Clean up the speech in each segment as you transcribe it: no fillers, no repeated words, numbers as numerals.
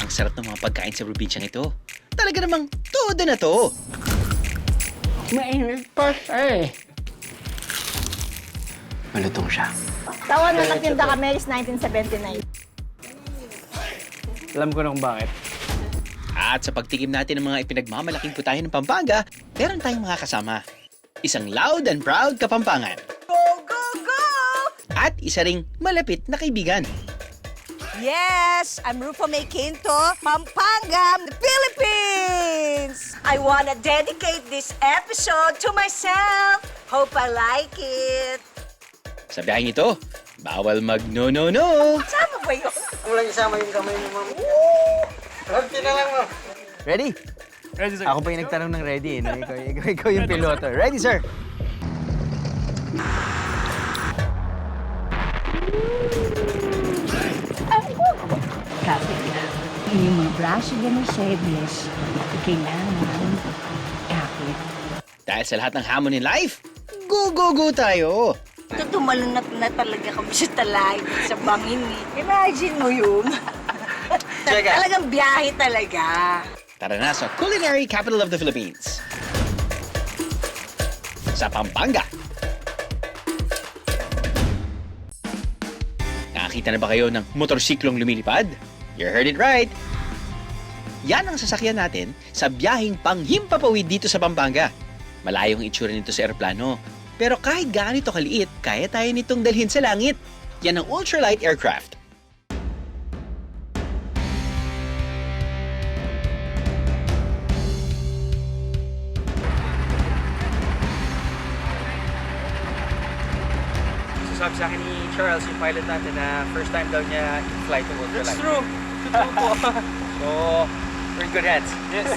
Ang sarap ng mga pagkain sa probinsyang ito. Talaga namang todo na to. Mainit pa siya eh. Malutong siya. Tawa na nagtinda kami is 1979. Alam ko na kung bakit. At sa pagtikim natin ng mga ipinagmamalaking putahe ng Pampanga, meron tayong mga kasama. Isang loud and proud Kapampangan. Go, go, go! At isa ring malapit na kaibigan. Yes, I'm Rufa May Quinto, Pampanga, Philippines! I wanna dedicate this episode to myself. Hope I like it. Sa biyaheng ito, bawal mag no-no-no. Sama ba yun? Walang isama yung kamay mo, ma'am. Happy na lang, ma'am. Ready? Ready, sir. Ako pa yung nagtanong ng ready. No? Ikaw yung piloto. Ready, sir? Kasi yung mga braso yan ng series, kailangan kapit. Dahil sa lahat ng hamon in life, go, go, go tayo! Tumalunat na talaga kami sa talay sa bangin eh. Imagine mo yun. Talagang biyahe talaga. Tara na sa culinary capital of the Philippines. Sa Pampanga. Nakakita na ba kayo ng motorsiklong lumilipad? You heard it right! Yan ang sasakyan natin sa biyaheng panghimpapawid dito sa Pampanga. Malayong itsura nito sa eroplano. Pero kahit gaano ito kaliit, kaya tayo nitong dalhin sa langit. Yan ang ultralight aircraft. Sabi sa akin ni Charles, yung pilot natin, na first time daw niya fly to ultralight. That's true. Totoo po. So, we're in good hands. Yes.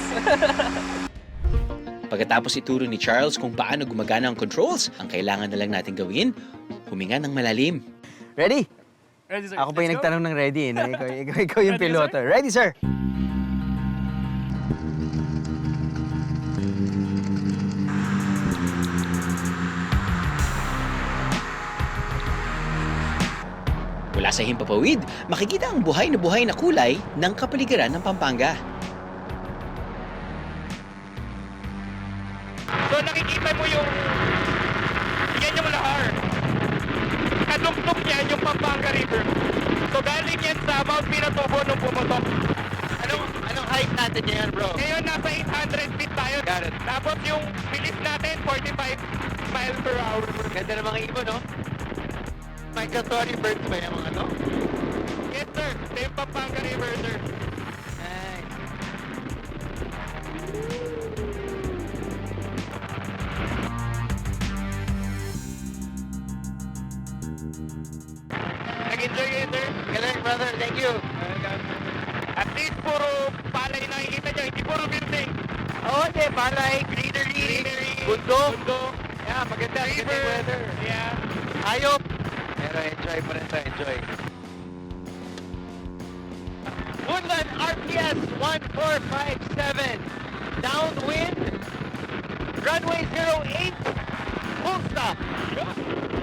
Pagkatapos ituro ni Charles kung paano gumagana ang controls, ang kailangan na lang natin gawin, huminga ng malalim. Ready? Ready, sir. Ako pa yung Let's go. nagtanong ng ready. No? Ikaw yung Ready, piloto. Ready, sir? Mula sa himpapawid, makikita ang buhay na kulay ng kapaligiran ng Pampanga. So nakikita mo yung yan yung lahar. Kadugtog niyan yung Pampanga River. So galing yan sa Mount Pinatubo nung pumutok. Anong height natin ngayon, bro? Ngayon nasa 800 feet tayo. Got it. Tapos yung bilis natin 45 miles per hour. Ganda ng mga ibon, no? Migratory birds ba yung mga to? Yes, sir. Same Pampanga River, sir. Nice. Nag-enjoy kayo, sir? Galing, brother. Thank you. At least puro palay nakikita nyo, hindi puro building. Oo, hindi. Palay, greenery, bundok. Yeah, maganda. River. Weather. Yeah. Hayop. Pero enjoy pa rin tayo, enjoy. Woodland RPS 1457. Downwind. Runway 08. Full stop.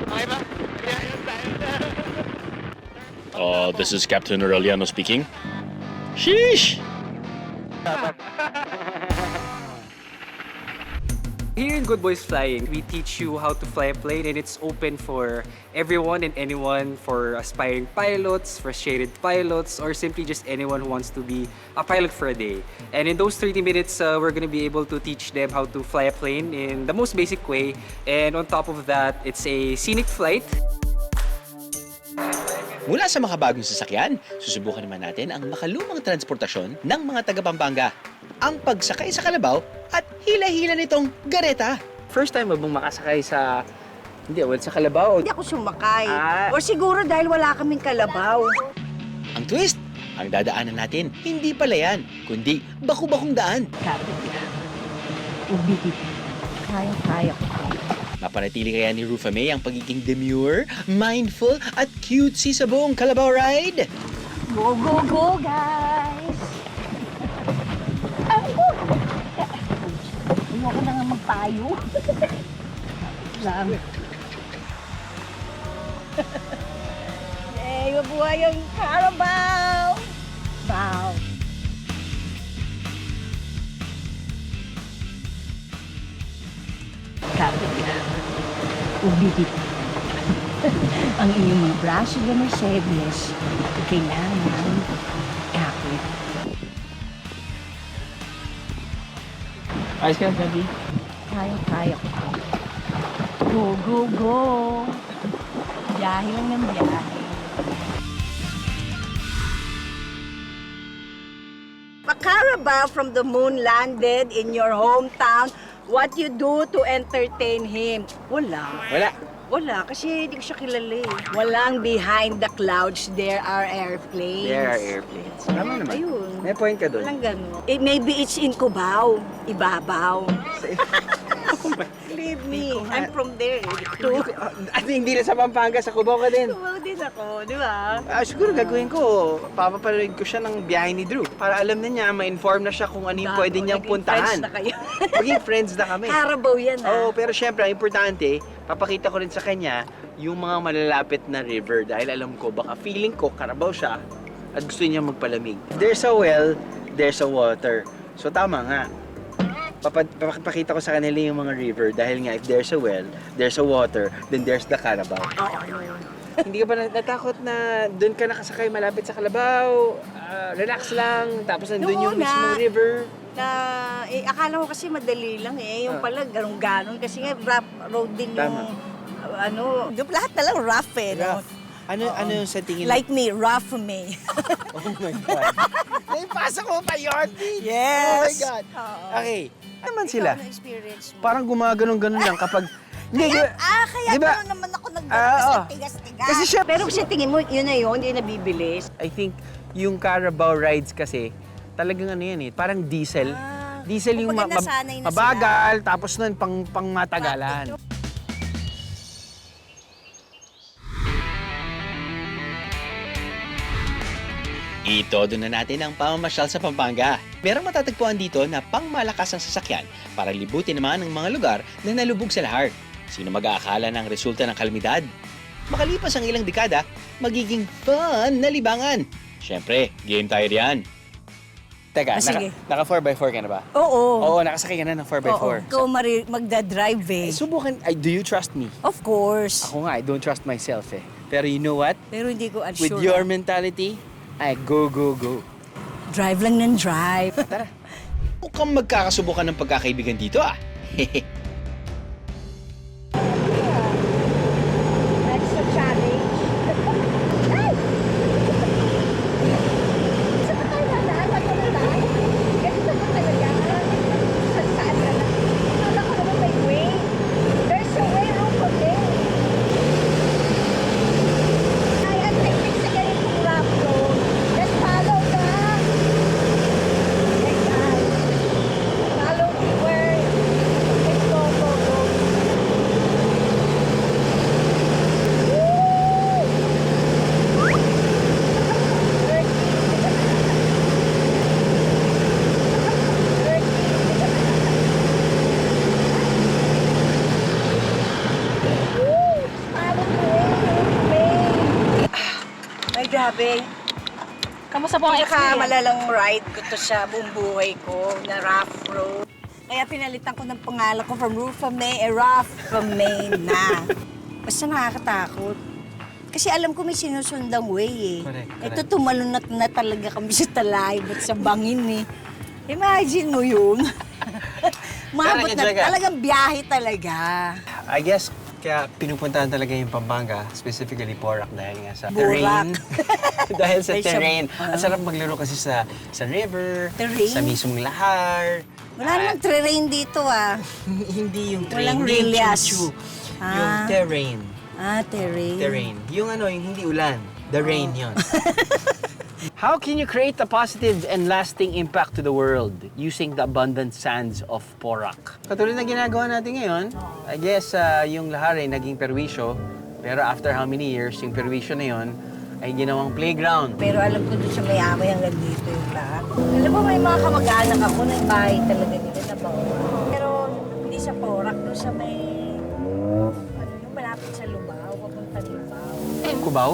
Okay ba? Yeah, yun tayo. This is Captain Aureliano speaking. Sheesh! Here in Good Boys Flying, we teach you how to fly a plane, and it's open for everyone and anyone, for aspiring pilots, frustrated pilots, or simply just anyone who wants to be a pilot for a day. And in those 30 minutes, we're going to be able to teach them how to fly a plane in the most basic way. And on top of that, it's a scenic flight. Mula sa makabagong sasakyan, susubukan naman natin ang makalumang transportasyon ng mga taga-Pampanga. Ang pagsakay sa kalabaw at hila-hila nitong gareta. First time mo bang makasakay sa... sa kalabaw? Hindi ako sumakay. Ah. O siguro dahil wala kaming kalabaw. Ang twist, ang dadaanan natin, hindi palayan, kundi baku-bakong daan. Kapit lang. Ubigit. Kaya ko. Mapanatili kaya ni Rufa May ang pagiging demure, mindful at cutesy sa buong Kalabaw ride? Go, go, go, guys! Ayoko na nga magpayo. Lang. Yay, mabuhay ang Carabao! Bow. ubihit. Ang inyong mga braso de Mercedes, kailangan kapit. Ayos ka, Gabi? Kaya ko to. Go, go, go! Biyahe lang ng biyahe. A Carabao from the moon landed in your hometown. What you do to entertain him? Wala, kasi hindi ko siya kilala eh. Walang behind the clouds, there are airplanes. There are airplanes. Tama naman. Ayun. May point ka doon. Walang ganun. Maybe it's in Cubao, Ibabaw. Believe me, I'm from there. Hindi na sa Pampanga, sa Cubao ka din. Cubao din ako, di ba? Siguro gagawin ko, papapanood ko siya ng biyahe ni Drew. Para alam na niya, ma-inform na siya kung ano yung pwede niyang Naging puntahan. friends na kayo. Maging friends na kami. Carabao yan Oo, pero syempre, ang importante, papakita ko rin sa kanya yung mga malalapit na river dahil alam ko, baka feeling ko, Carabao siya at gusto niya magpalamig. If there's a well, there's a water. So tama nga. Papakita ko sa kanila yung mga river dahil nga if there's a well, there's a water, then there's the Carabao. Hindi ka ba natakot na doon ka nakasakay malapit sa Carabao? Relax lang, tapos nandun yung Noon mismong river. Akala ko kasi madali lang eh. Yung pala, ganun-ganon. Kasi nga, rough road din yung, yung lahat na lang rough eh. No? Ano yung sa tingin? Like me, rough me. Oh my God. Naipasa ko pa yun! Yes! Oh my God. Okay. Ano naman sila? Ano experience mo? Parang gumaganon-ganon lang kapag... Kaya Diba? gano'n naman ako Oo. nag-tigas, tigas-tigas. Kasi siya- Pero kasi tingin mo, yun na yun, hindi nabibilis. I think yung Carabao rides kasi, talagang ano yan eh, parang diesel. Diesel yung kumbaga nasanay na mabagal, tapos nun pang matagalan. Itodo na natin ang pamamasyal sa Pampanga. Pero matatagpuan dito na pangmalakas ang sasakyan para libutin naman ang mga lugar na nalubog sa lahar. Sino mag-aakala ng resulta ng kalamidad? Makalipas ang ilang dekada, magiging fun na libangan. Siyempre, game tayo riyan. Teka, sige. naka 4x4 ka na ba? Oo. Oo, nakasakay ka na ng 4x4. Ikaw magdadrive eh. Subukan, do you trust me? Of course. Ako nga, I don't trust myself eh. Pero you know what? Pero hindi ko unsure. With your mentality, I go. Drive lang ng drive. Tara. Mukhang magkakasubukan ng pagkakaibigan dito ah. That's a challenge. Ay! Saan ba tayo dadaan? Ba't mo dadaan? Ganito ba talaga? Saan ka na? Akala ko naman may way. There's a way room for this. Ay, ang technique sa ganitong rough road. Just follow the... Like that. Follow where... Let's go. Ay, grabe. Kamusta po ang Malalang ride ko to sa buong buhay ko na rough road. Kaya pinalitan ko ng pangalan ko from Rufame, rough from Maine na. Basta nakakatakot. Kasi alam ko may sinusundang way eh. Correct. Ito tumalon na talaga kami sa talay, ba't sa bangin eh. Imagine mo yun. Maabot na, talagang biyahe talaga. I guess, kaya pinupuntahan talaga yung Pampanga, specifically Porac dahil nga sa Borac. terrain. Dahil sa Dahil sa- terrain. At sarap maglaro kasi sa river, Terrain? sa mismong lahar. Wala namang terrain dito ah. Hindi yung terrain, Walang hindi yung relias. chuchu. Ah. Yung terrain. Terrain. Terrain. Yung ano, yung hindi ulan. The rain yun. How can you create a positive and lasting impact to the world using the abundant sands of Porac? Katulad na ginagawa natin ngayon, I guess yung lahar ay naging perwisyo, pero after how many years, yung perwisyo na yun ay ginawang playground. Pero alam ko doon sa may-amay hanggang dito yung lahat. Alam mo, may mga kamag-anak ako na yung bahay talaga nila na Porac. Pero hindi sa Porac, doon sa may... Ano yung malapit sa Lubao, papunta Lubao. Cubao?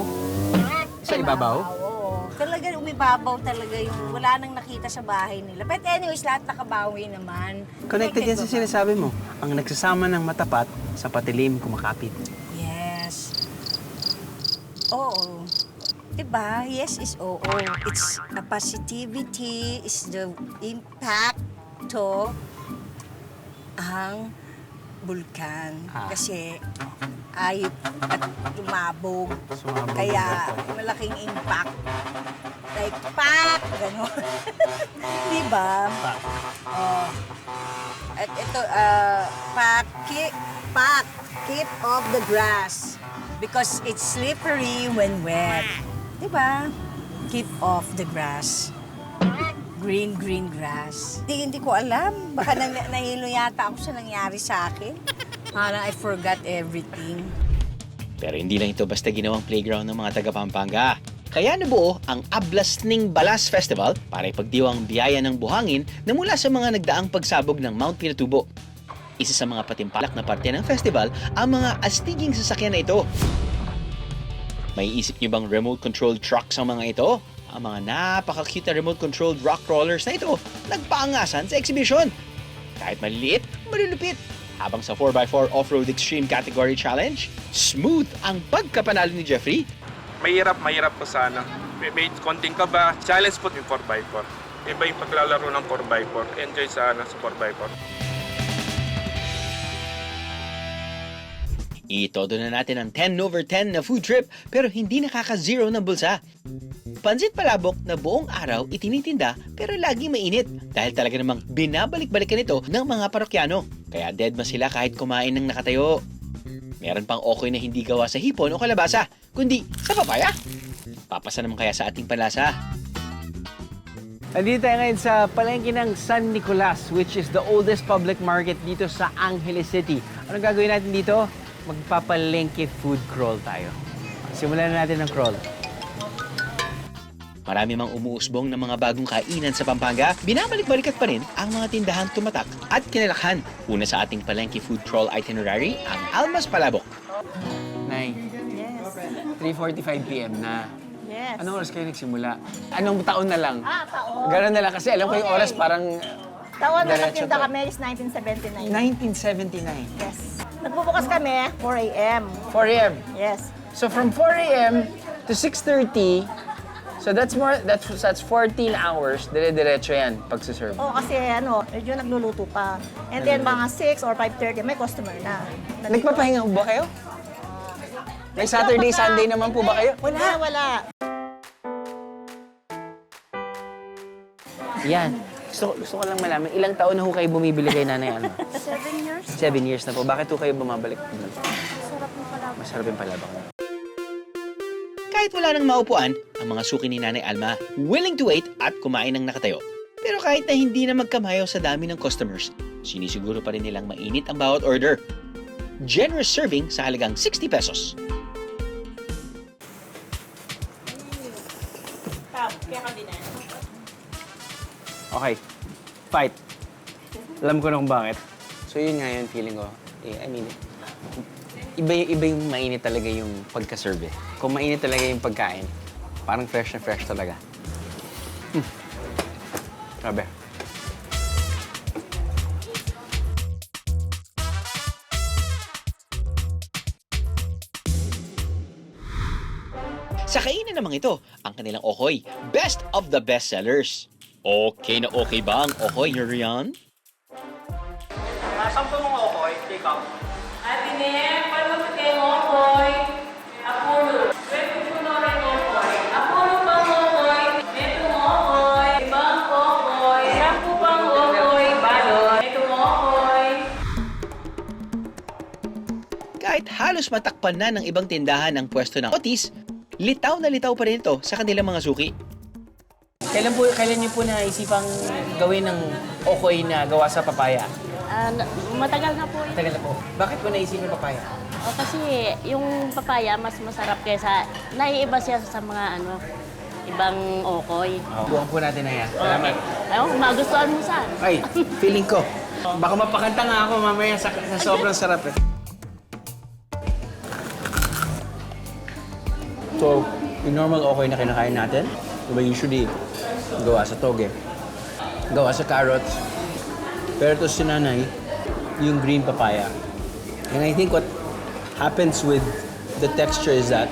Sa ibabaw? Oo. Talaga umibabaw talaga yung wala nang nakita sa bahay nila. But anyways, lahat nakabawi naman. Connected yan sa sinasabi mo. Ang nagsasama ng matapat sa patilim kumakapit. Oo. Diba? Yes is oo. It's a positivity, is the impact to ang bulkan. Kasi ayot at lumabog. Kaya malaking impact. Like, pak! Ganon. Diba? Oh. At ito, keep off the grass. Because it's slippery when wet. Diba? Keep off the grass. Green grass. Hindi ko alam. Baka nahilo yata ako sa nangyari sa akin. Parang I forgot everything. Pero hindi lang ito basta ginawang playground ng mga taga Pampanga. Kaya nabuo ang Ablasning Balas Festival para ipagdiwang biyaya ng buhangin na mula sa mga nagdaang pagsabog ng Mount Pinatubo. Isa sa mga patimpalak na parte ng festival ang mga astiging sasakyan na ito. May isip niyo bang remote-controlled trucks ang mga ito? Ang mga napaka-cute na remote-controlled rock rollers na ito nagpaangasan sa exhibition. Kahit maliliit, malulupit. Habang sa 4x4 Off-Road Extreme Category Challenge, smooth ang pagkapanalo ni Jeffrey. Mahirap po sana. May konting kaba. Challenge po yung 4x4. Iba yung paglalaro ng 4x4. Enjoy sana sa 4x4. Itodo na natin ang 10/10 na food trip pero hindi nakaka-zero ng bulsa. Pansit palabok na buong araw itinitinda pero laging mainit dahil talaga namang binabalik-balikan ito ng mga parokyano. Kaya dead ma sila kahit kumain ng nakatayo. Meron pang okoy na hindi gawa sa hipon o kalabasa, kundi sa papaya. Papasa naman kaya sa ating panlasa. Nandito tayo ngayon sa palengke ng San Nicolas, which is the oldest public market dito sa Angeles City. Anong gagawin natin dito? Magpapalengke food crawl tayo. Simulan na natin ang crawl. Marami mang umuusbong ng mga bagong kainan sa Pampanga, binabalik-balikat pa rin ang mga tindahan tumatak at kinalakhan. Una sa ating palengke food crawl itinerary, ang Almas Palabok. Nay, Yes. 3:45 p.m. na. Yes. Anong oras kayo nagsimula? Anong taon na lang? Taon. Gano'n na lang kasi alam ko yung Okay. oras parang Taon na diretso nagtinda to. kami is 1979. 1979. Yes. Nagbubukas kami 4 a.m. 4 a.m. Yes. So from 4 a.m. to 6:30, so that's 14 hours, dire-diretso yan pagsiserve. Oo, kasi medyo nagluluto pa. And then mga 6 or 5:30, may customer na. Nagpapahinga ba kayo? May Saturday, Sunday naman po ba kayo? Wala. Yan. Gusto ko lang malaman, ilang taon na ho kayo bumibili kay Nanay Alma? 7 years. 7 years na po. Bakit ho kayo bumabalik? Masarap na pala. Masarap yung palabok. Kahit wala nang maupuan, ang mga suki ni Nanay Alma, willing to wait at kumain ng nakatayo. Pero kahit na hindi na magkamayaw sa dami ng customers, sinisiguro pa rin nilang mainit ang bawat order. Generous serving sa halagang 60 pesos. Okay. Fight. Alam ko na kung bakit. So yun nga yun, feeling ko. I mean, iba yung mainit talaga yung pagka-serve. Kung mainit talaga yung pagkain, parang fresh na fresh talaga. Grabe. Sa kainan namang ito, ang kanilang okoy, best of the best sellers. Okay na okay ba ang okoy, Rian? Saan po mga okoy? Take out. Kahit halos matakpan na ng ibang tindahan ang pwesto ng Otis, litaw na litaw pa rin ito sa kanilang mga suki. Kailan niyo po naisipang gawin ng okoy na gawa sa papaya? Matagal na po. Tagal na po. Bakit po naisipin papaya? Kasi yung papaya mas masarap kaysa naiiba siya sa mga ibang okoy. Buwan po natin na yan. Salamat. Ayun, magustuhan mo saan? Ay, feeling ko. Baka mapakanta nga ako mamaya sa sobrang sarap eh. So, yung normal okoy na kinakain natin, diba usually gawa sa toge, gawa sa carrots. Pero ito si Nanay, yung green papaya. And I think what happens with the texture is that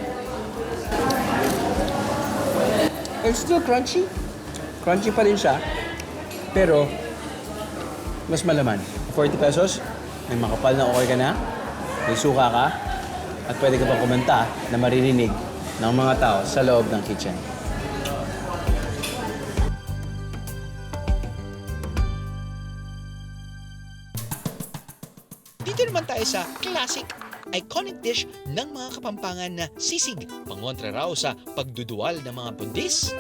It's still crunchy. Crunchy pa rin siya. Pero, mas malaman. 40 pesos, may makapal na okay ka na, may suka ka, at pwede ka pa kumanta na maririnig ng mga tao sa loob ng kitchen. Dito naman tayo sa classic, iconic dish ng mga Kapampangan na sisig. Pangontra raw sa pagduduwal ng mga buntis.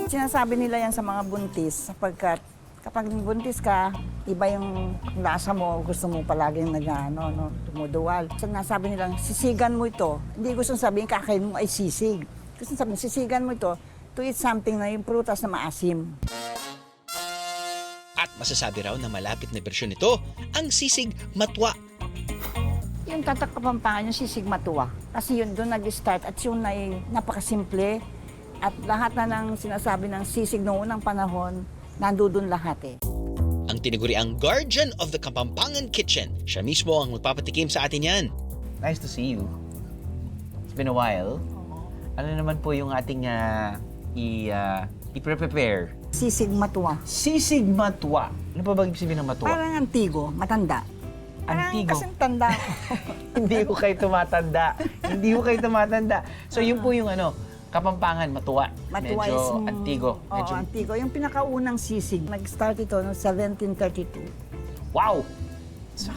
Sinasabi nila yan sa mga buntis sapagkat kapag buntis ka, iba yung lasa mo, gusto mo palaging tumuduwal. So, nasabi nilang, sisigan mo ito. Hindi gusto sabihin kakain mo ay sisig. Gusto sabihin, sisigan mo ito to eat something na yung prutas na maasim. At masasabi raw na malapit na bersyon nito, ang sisig matwa. Yung Tatak Kapampangan, yung sisig matuwa. Kasi yun doon nag-start at yun ay napakasimple. At lahat na ng sinasabi ng sisig noong unang panahon, nandoon lahat eh. Ang tinaguriang guardian of the Kapampangan Kitchen. Siya mismo ang magpapatikim sa atin yan. Nice to see you. It's been a while. Ano naman po yung ating i-prepare? Sisig matuwa. Sisig matwa. Ano pa ba ibig sabihin ng matwa? Parang antigo, matanda. Antigo. Parang kasing tanda. Hindi ko kayo tumatanda. Hindi ko kayo tumatanda. So yun po yung Kapampangan, matuwa. Matuwa Medyo is antigo. Oo, antigo. Yung pinakaunang sisig, nag-start ito noong 1732. Wow! So,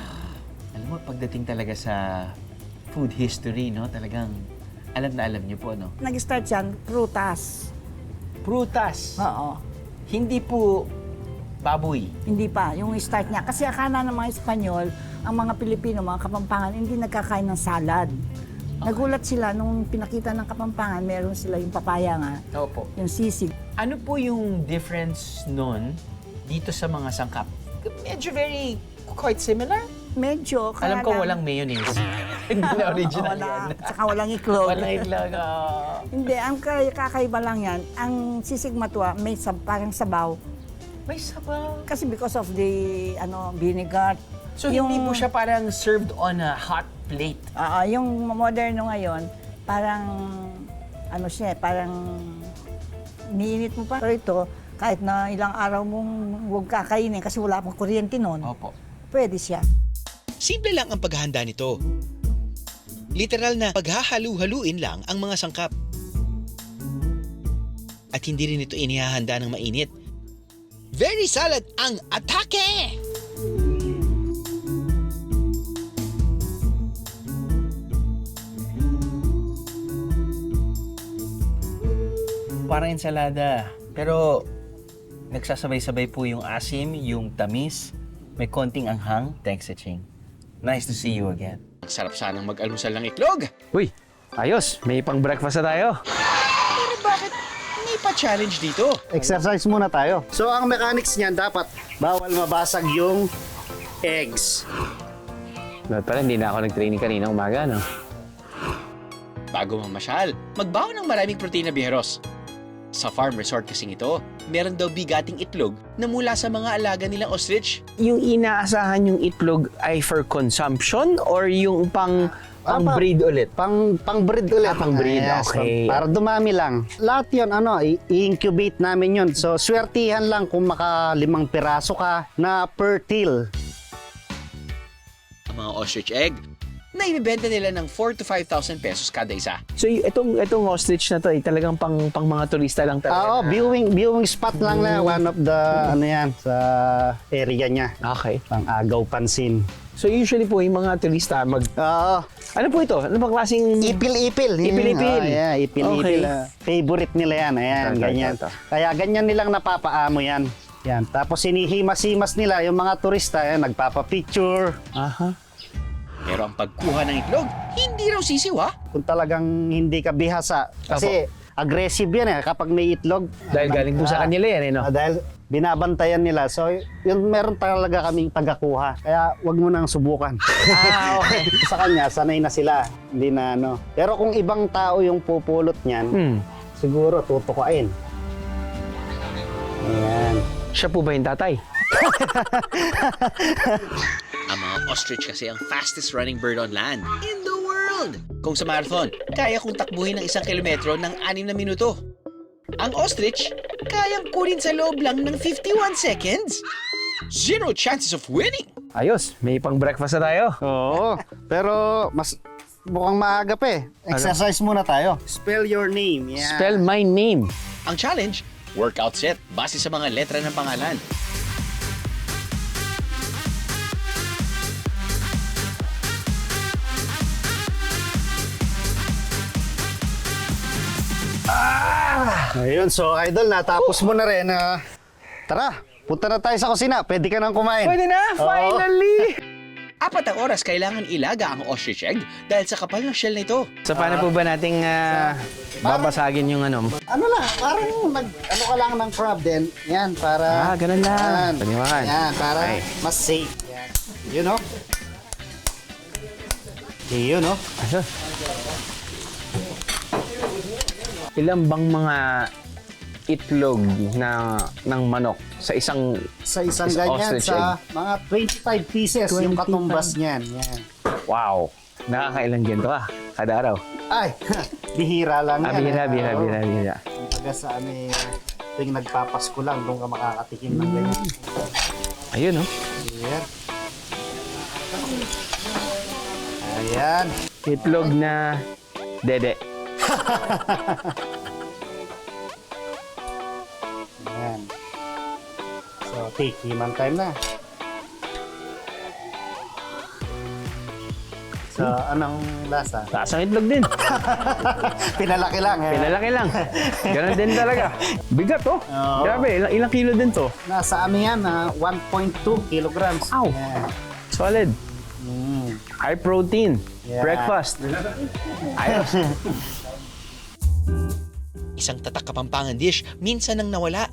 alam mo, pagdating talaga sa food history, no? Talagang alam na alam niyo po, no? Nag-start yan, prutas. Prutas. Oo. Hindi po baboy. Hindi pa, yung start niya. Kasi akala ng mga Espanyol, ang mga Pilipino, mga Kapampangan, hindi nagkakain ng salad. Nagulat sila nung pinakita ng Kapampangan, meron sila yung papaya nga, Opo. yung sisig. Ano po yung difference nun dito sa mga sangkap? Medyo quite similar. Medyo, kaya Alam ko lang- walang mayonnaise. Hindi na original wala, yan. Tsaka walang iklog. Walang itlog. Hindi, ang kakaiba lang yan, ang sisig matwa may parang sabaw. May sabaw. Kasi because of the vinegar. So hindi po siya parang served on a hot plate. Yung moderno ngayon, parang parang niinit mo pa. Pero ito, kahit na ilang araw mong huwag kakainin kasi wala pang kuryente noon, Opo. pwede siya. Simple lang ang paghahanda nito. Literal na paghahalu-haluin lang ang mga sangkap. At hindi rin ito inihahanda ng mainit. Very salad ang atake! Parang ensalada. Pero nagsasabay-sabay po yung asim, yung tamis, may konting anghang. Thanks, Ching. Nice to see you again. Ang sarap sanang mag-almusal ng itlog. Uy, ayos. May pang breakfast na tayo. Pero bakit may pa-challenge dito? Exercise muna tayo. So ang mechanics niyan dapat bawal mabasag yung eggs. Dapat pala, hindi na ako nag-training kanina umaga, no? Bago mamasyal, magbaon ng maraming protina, biheros. Sa farm resort kasing ito, meron daw bigating itlog na mula sa mga alaga nilang ostrich. Yung inaasahan yung itlog ay for consumption or yung pang-breed ulit? Pang-breed ulit. Pang-breed, Yes, okay. Para dumami lang. Lahat yun, i-incubate namin yun. So, swertihan lang kung maka 5 piraso ka na per till. Ang mga ostrich egg na ibibenta nila ng 4,000 to 5,000 pesos kada isa. So itong ostrich na to ay talagang pang mga turista lang talaga. Oo, viewing spot lang na one of the sa area niya. Okay. Pang-agaw pansin. So usually po yung mga turista Oo. ano po ito? Ano bang klaseng Ipil-ipil. Ipil-ipil. Yeah, ipil-ipil. Okay. Favorite nila yan. Ayan, Ito. ganyan. Kaya ganyan nilang napapaamo yan. Yan. Tapos hinihimas-himas nila yung mga turista, nagpapa-picture. Aha. Pero ang pagkuha ng itlog, hindi raw sisiw ha. Kung talagang hindi ka bihasa. Kasi aggressive yan kapag may itlog. Dahil galing po sa kanila yan, no? Dahil binabantayan nila. So, yun meron talaga kaming tagakuha. Kaya wag mo nang subukan. Okay. Sa kanya, sanay na sila. Hindi na Pero kung ibang tao yung pupulot niyan, siguro tutukain. Ayan. Siya po ba yung tatay? Ang mga ostrich kasi ang fastest running bird on land in the world. Kung sa marathon, kaya kong takbuhin ng 1 kilometro ng 6 na minuto. Ang ostrich, kayang kunin sa loob lang ng 51 seconds. Zero chances of winning. Ayos, may pang breakfast na tayo. Oo, pero mas mukhang maaga pa eh. Exercise muna tayo. Spell your name. Yeah. Spell my name. Ang challenge, workout set base sa mga letra ng pangalan. Ayun, so idol, natapos mo na rin. Tara, punta na tayo sa kusina. Pwede ka nang kumain. Pwede na, finally! 4 oras kailangan ilaga ang ostrich egg dahil sa kapal ng shell nito. So paano po ba nating babasagin yung ano? Ano lang, parang ano ka lang ng crab din. Yan, para... Ganun lang. Yan, Paniwakan. yan para Okay. mas safe. Yan. You know? Okay, yun, no? Ayos. Ilan bang mga itlog ng manok sa isang Sa isang Is ganyan, ostrich sa mga 25 pieces, yung katumbas niyan. Yan. wow, nakakailang ganito kada araw? Ay, bihira lang yan. Bihira. Kumbaga sa ano eh, tuwing nagpapasko lang, doon ka makakatikim ng ganyan. Ayun, no? Yan. Ayan. Itlog na dede. Ayan. So, tikiman time na. So, anong lasa? Lasang itlog din. Pinalaki lang. Eh. Pinalaki lang. Ganun din talaga. Bigat, oh. Oo. Grabe, ilang kilo din to. Nasa ano yan, 1.2 kilograms. Ow. Yan. Solid. High protein. Yeah. Breakfast. Ayos. Isang tatak Kapampangan dish minsan nang nawala.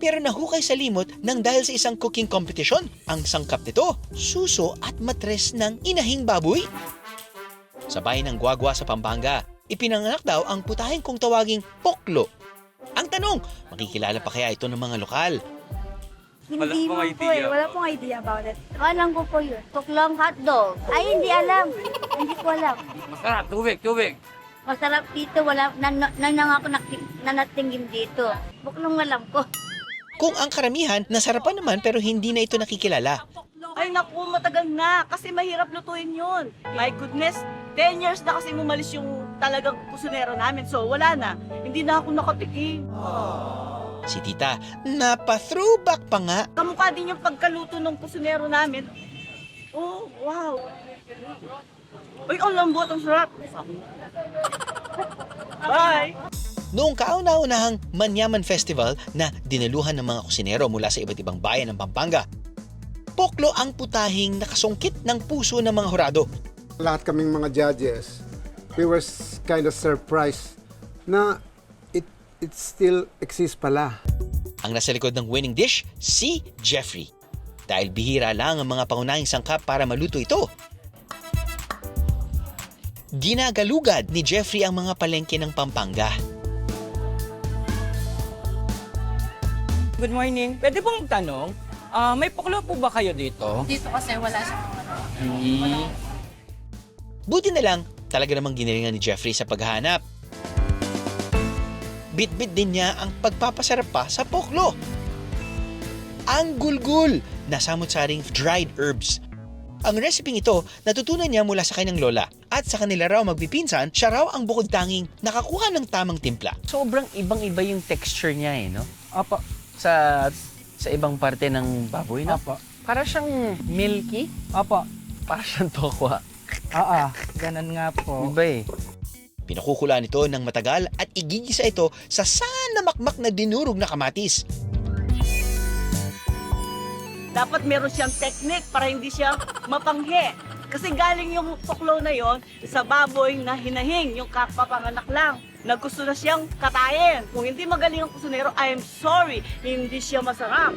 Pero nahukay sa limot nang dahil sa isang cooking competition. Ang sangkap nito, suso at matres ng inahing baboy. Sa bayan ng Guagua sa Pampanga, ipinanganak daw ang putahe kung tawaging poklo. Ang tanong, makikilala pa kaya ito ng mga lokal? Hindi mo po eh. Wala pong idea about it. Alam ko po yun. Tuklong hotdog. Ay, hindi alam. Hindi ko alam. Masarap, tubig. Masarap dito. Wala, nanang ako nanatingin dito. Buklong alam ko. Kung ang karamihan, nasarapan naman pero hindi na ito nakikilala. Ay naku, matagal na. Kasi mahirap lutuin yun. My goodness, 10 years na kasi umalis yung talagang kusinero namin. So wala na. Hindi na ako nakatikim. Si tita, napa-throwback pa nga. Kamukha din yung pagkaluto ng kusinero namin. Oh, wow. Uy, ang lambot, ang sarap. Bye! Noong kauna-unahang Manyaman Festival na dinaluhan ng mga kusinero mula sa iba't ibang bayan ng Pampanga, poklo ang putahing nakasungkit ng puso ng mga hurado. Lahat kaming mga judges, we were kind of surprised na it still exists pala. Ang nasa likod ng winning dish, si Jeffrey. Dahil bihira lang ang mga pangunahing sangkap para maluto ito. Ginagalugad ni Jeffrey ang mga palengke ng Pampanga. Good morning. Pwede pong tanong, may poklo po ba kayo dito? Dito kasi wala siyang Buti na lang, talaga namang ginilingan ni Jeffrey sa paghahanap. Bit-bit din niya ang pagpapasarap pa sa poklo. Ang gulgul na samut-saring dried herbs. Ang recipe ito natutunan niya mula sa kanyang lola at sa kanila raw magpipinsan, siya raw ang bukod tanging nakakuha ng tamang timpla. Sobrang ibang-iba yung texture niya eh, no? Opo. Sa ibang parte ng baboy, no? Opo. Para siyang milky? Opo. Para siyang tokwa. Oo, ganun nga po. Iba eh. Pinakukulaan ito ng matagal at igigisa ito sa sana makmak na dinurog na kamatis. Dapat meron siyang technique para hindi siya mapanghe. Kasi galing yung poklo na yon sa baboy na hinahing, yung kapapanganak lang, na gusto na siyang katayin. Kung hindi magaling ang kusinero, I am sorry, hindi siya masarap.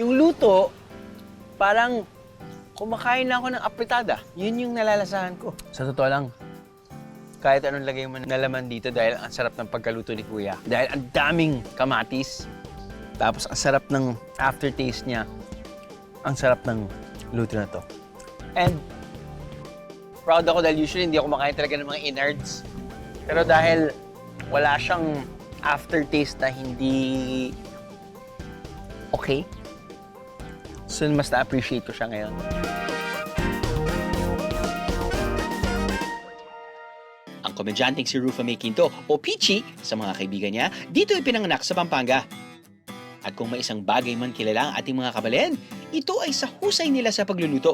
Yung luto, parang kumakain na ako ng apritada. Yun yung nalalasahan ko. Sa totoo lang, kahit anong lagay mo na laman dito dahil ang sarap ng pagkaluto ni Kuya. Dahil ang daming kamatis, tapos ang sarap ng aftertaste niya, ang sarap ng luto na to. And proud ako dahil usually hindi ako makain talaga ng mga innards. Pero dahil wala siyang aftertaste na hindi okay, so mas na-appreciate ko siya ngayon. Ang komedyanteng si Rufa May Quinto o Peachy sa mga kaibigan niya, dito ay pinanganak sa Pampanga. At kung may isang bagay man kilala ang ating mga kabalen, ito ay sa husay nila sa pagluluto.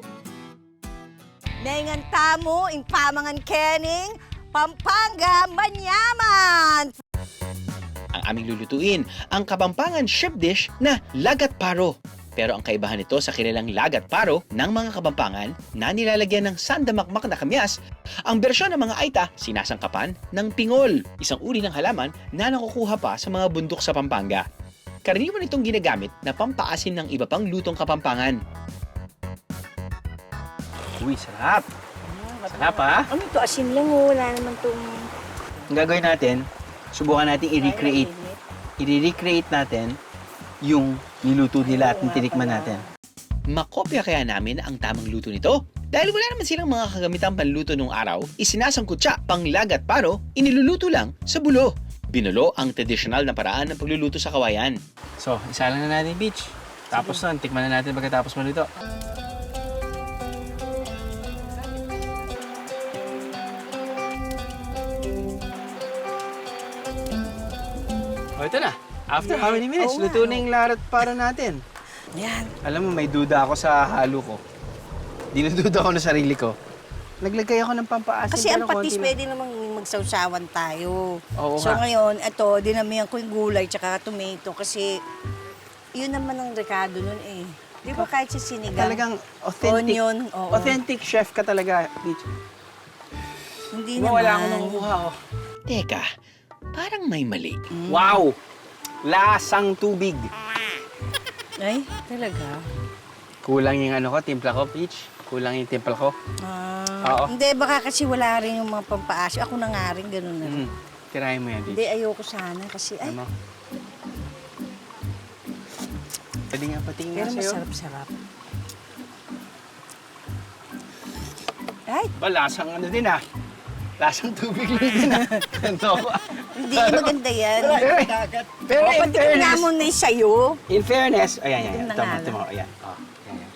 Nengan tamo, in pamangan kening, Pampanga manyaman! Ang aming lulutuin, ang Kapampangan shrimp dish na lagat paro. Pero ang kaibahan nito sa kilalang lagat paro ng mga Kapampangan na nilalagyan ng sandamakmak na kamyas, ang bersyon ng mga Aita sinasangkapan ng pingol, isang uri ng halaman na nakukuha pa sa mga bundok sa Pampanga. Karaniwan itong ginagamit na pampaasin ng iba pang lutong Kapampangan. Uy, sarap! Sarap ha? Ano to? Asin lang oh. Wala naman tong... Ang gagawin natin, subukan natin i-recreate. I-recreate natin yung niluto nila at tinikman natin. Makopya kaya namin ang tamang luto nito? Dahil wala naman silang mga kagamitang panluto nung araw, isinasangkot siya pang lagat paro, iniluluto lang sa bulo. Binulo ang tradisyonal na paraan ng pagluluto sa kawayan. So, isa lang na natin, Beach. Tapos nun, tikman na natin pagkatapos maluto. Oh, ito na. After how many minutes? Luto na yung larat para natin. Yan. Alam mo, may duda ako sa halo ko. Dinududa ako na sarili ko. Naglagay ako ng pampaasin. Kasi ang pero patis, konti lang. pwede namang magsawsawan tayo. Oo So nga. ngayon, ito, dinamihan ko yung gulay tsaka tomato kasi yun naman ang rekado nun eh. Di ba kahit sa sinigang? Talagang authentic. Onion, oo. Authentic chef ka talaga, Beach. Hindi Diba, naman. wala akong nakukuha ko. Teka, parang may mali. Wow! Lasang tubig. Ay, talaga? Kulang yung ano ko, timpla ko, Peach. Kulang yung timpla ko. Oo. Hindi, baka kasi wala rin yung mga pampaasyo. Ako na nga rin, ganun na. Tirahin mo yan, Peach. Hindi, ayoko sana kasi, ay, Ano? Pwede nga patingin pero nga sa'yo. masarap-sarap. Ay, Ba, lasang ano din ah. Lasang tubig lang din ah. Ganto ko. hindi maganda yan. Pero O, in pati fairness, mo na yung sayo. in fairness, ayan, Ito ayan. na Tama, nga lang. tama. Ayan. Oh, ayan.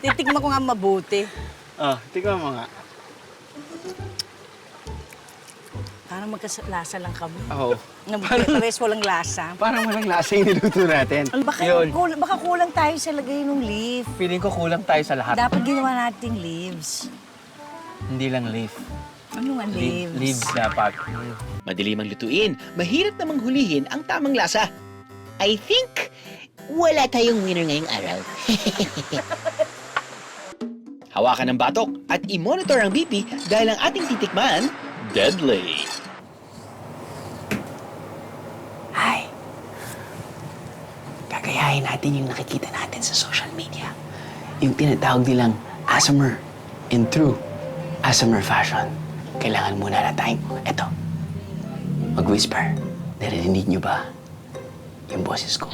Titigman ko nga mabuti. Oh, tingnan mo nga. Parang magkalasa lang kami. Oo. Pares walang lasa. Parang walang lasa yung niluto natin. Baka kulang tayo sa lagay ng leaf. Feeling ko kulang tayo sa lahat. Dapat ginawa nating leaves. Hindi lang leaf. Ano nga leaves? Leaves dapat. Madilim ang lutuin, mahirap namang hulihin ang tamang lasa. I think wala tayong winner ngayong araw. Hawakan ng batok at i-monitor ang BP dahil ang ating titikman, deadly. Ay, gagayahin natin yung nakikita natin sa social media. Yung tinatawag nilang ASMR in true ASMR fashion. Kailangan muna na tayong, eto, mag-whisper. Narinig niyo ba yung boses ko?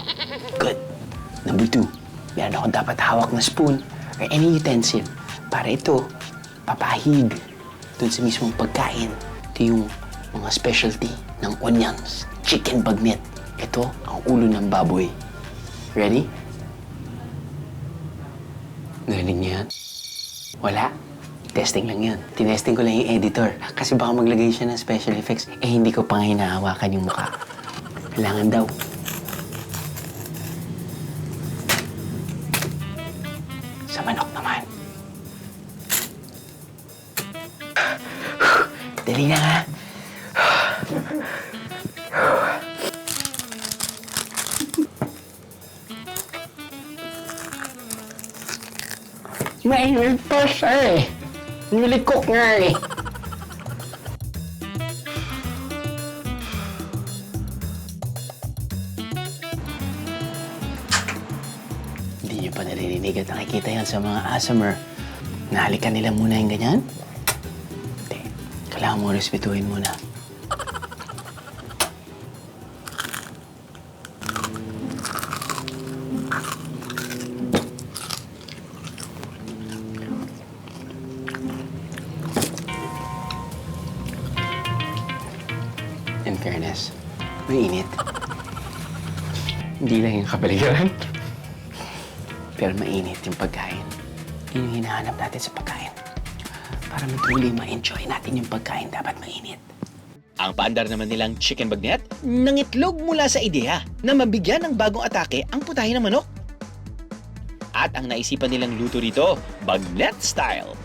Good. Number 2, meron ako dapat hawak na spoon or any utensil para ito, papahid dun sa mismong pagkain. Ito yung mga specialty ng onions, chicken bagnet. Ito ang ulo ng baboy. Ready? Narinig niyo yan? Wala? Testing lang yun. Tinesting ko lang yung editor. Kasi baka maglagay siya ng special effects. Eh, hindi ko pa nga hinahawakan yung mukha. Kailangan daw. Sa manok naman. Dali na nga. Mainit pa siya eh. Nilikok nga eh. Hindi niyo pa naririnig at nakikita yan sa mga ASMR. Nahalikan nila muna yung ganyan? Hindi. Kailangan mo respetuhin muna. In fairness, mainit. Hindi lang yung kapaligiran. Pero mainit yung pagkain. Yun yung hinahanap natin sa pagkain. Para truly ma-enjoy natin yung pagkain, dapat mainit. Ang paandar naman nilang chicken bagnet, nangitlog mula sa ideya na mabigyan ng bagong atake ang putahe ng manok. At ang naisipan nilang luto rito, bagnet style.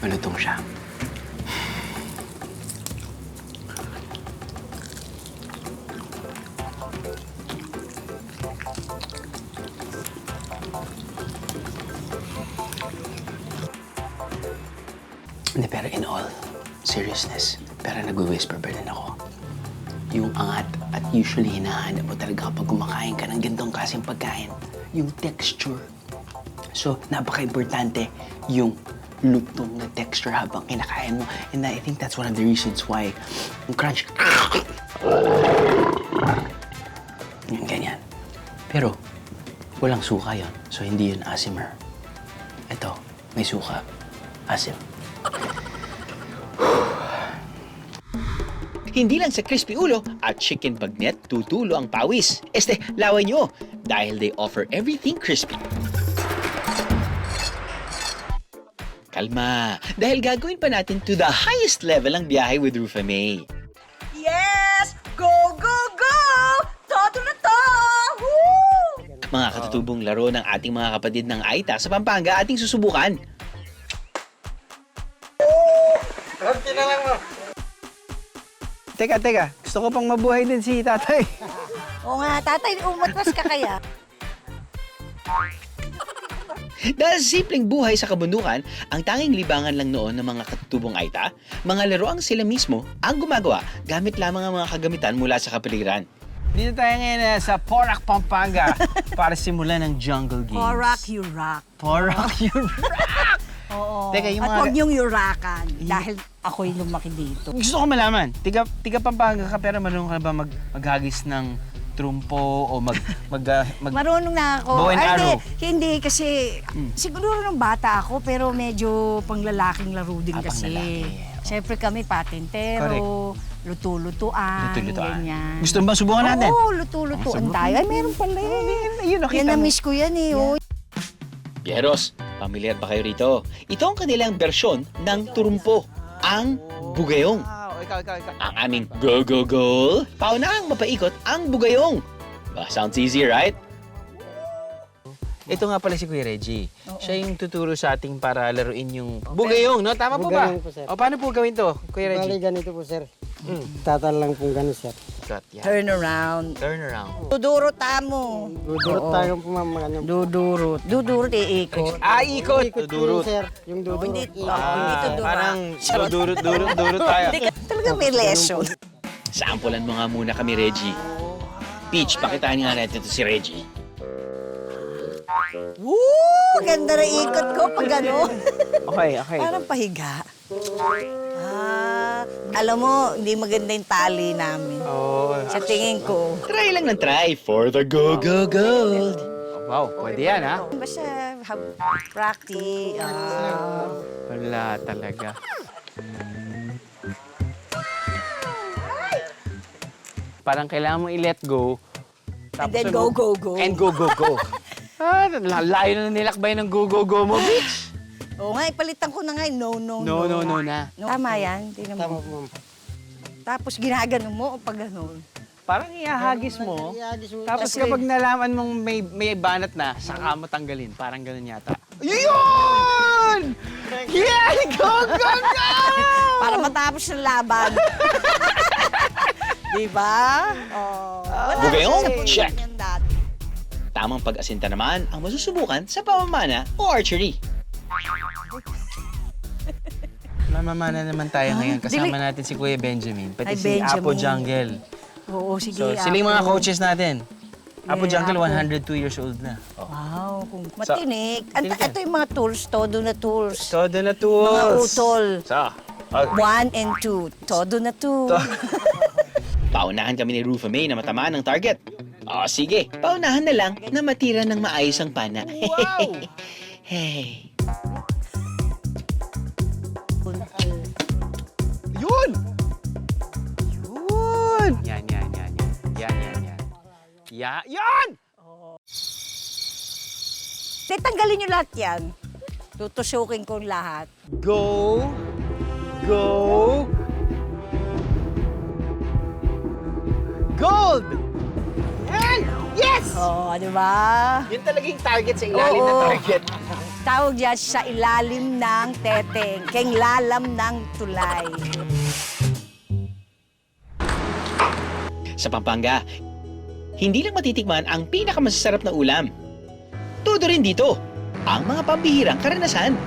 Malutong siya. Hindi, pero in all seriousness, pero nag-whisper pa rin ako. Yung angat at usually hinahanap mo talaga kapag kumakain ka ng gantong klaseng pagkain, yung texture. So, napaka-importante yung lutong na texture habang kinakain mo. And I think that's one of the reasons why yung crunch, yung ganyan. Pero, walang suka yon, so hindi yun asimer. Ito, may suka, asim. Hindi lang sa crispy ulo at chicken bagnet tutulo ang pawis. Lawan nyo dahil they offer everything crispy. Kalma, dahil gagawin pa natin to the highest level ang biyahe with Rufa May. Yes! Go, go, go! Todo na to! Woo! Mga katutubong laro ng ating mga kapatid ng Aita sa Pampanga ating susubukan. Teka. Gusto ko pang mabuhay din si tatay. Oo nga, tatay, umatras ka kaya? Dahil sa simpleng buhay sa kabundukan, ang tanging libangan lang noon ng mga katutubong Aita, mga laruang sila mismo ang gumagawa gamit lamang ang mga kagamitan mula sa kapaligiran. Dito tayo ngayon sa Porac, Pampanga para simulan ng Jungle Games. Porac, you rock. Porac, you rock! Oo. Teka, yung At mga- huwag niyong yurakan dahil ako'y lumaki dito. Gusto ko malaman, tiga Pampanga ka pero marunong ka ba maghagis ng trumpo o Marunong na ako. Bow and Ay, arrow. hindi kasi siguro nung bata ako pero medyo panglalaking laro din kasi. panglalaki. Siyempre kami patintero, luto-lutuan, ganyan. Gusto mo ba subukan natin? Oo, luto-lutuan tayo. Ay, meron pala eh. Yun, nakita Yan mo. na-miss ko yan eh. Oh. Bieros, pamilyar ba kayo rito? Ito ang kanilang bersyon ng turumpo, ang bugayong. Ikaw. Ang aming go-go-go, paunahang mapaikot ang bugayong. Sounds easy, right? Ito nga pala si Kuya Reggie. Siya yung tuturo sa ating para laruin yung bugayong, no? Tama po ba? Bugayong po, sir. O, paano po gawin to, Kuya Bali, Reggie? ganito po, sir. Tatan lang po ganun, sir. Got ya. Turn around. Turn around. Dudurot tamo. Dudurot tayo po, ma'am. Ano. Dudurot. Dudurot, iikot. Ikot! Ikot po yun, sir. Yung dudurot. Hindi dudurot. Parang durut tayo. Talaga may lesson. Sampulan mo nga muna kami, Reggie. Peach, pakitaan nga natin ito si Reggie. Woo! Ganda na ikot ko pag gano'n. Okay. Parang pahiga. Alam mo, hindi maganda yung tali namin. Sa tingin ko. Try lang ng try for the go-go-gold. Wow, pwede yan, ha? Basta practice. Wala talaga. Parang kailangan mo i-let go. And then go, go, go. And go. Layo na nilakbay ng go mo, bitch. Oo nga, ipalitan ko na nga. No na. Tama yan. Tingnan Tama mo. po, ma'am. Tapos ginagano mo o pag gano'n. Parang ihahagis mo. Tapos Kasi- kapag nalaman mong may banat na, saka mo tanggalin. Parang ganun yata. Yun! Yeah! Go! Para matapos ng laban. Diba? Wala Bugayong, kasi check. yan dati. Tamang pag-asinta naman ang masusubukan sa pamamana o archery. Mamamana naman tayo ngayon. Kasama natin si Kuya Benjamin. Pati Ay, si Benjamin. Apo Jungle. Oo, sige. So, sila yung mga Apo. coaches natin. Apo Yeah, Jungle, Apo. 102 years old na. Wow, matinik. matinik yan. Ito yung mga tools, todo na tools. Todo na tools. Mga utol. Sa? 1 and 2, todo na 2. Paunahan kami ni Rufa May na matamaan ng target. O sige, paunahan na lang na matira ng maayos ang pana. Wow! Hey. Yun! Yun! Yan. Yan! Tanggalin nyo lahat yan. Tutusukin ko lahat. Go! Go! Gold! Yan! Yes! Oo, di ba? Yun talaga yung target sa ilalim na Oo. target. Tawag yan sa ilalim ng teteng, keng lalam ng tulay. Sa Pampanga, hindi lang matitikman ang pinakamasasarap na ulam. Todo rin dito, ang mga pambihirang karanasan.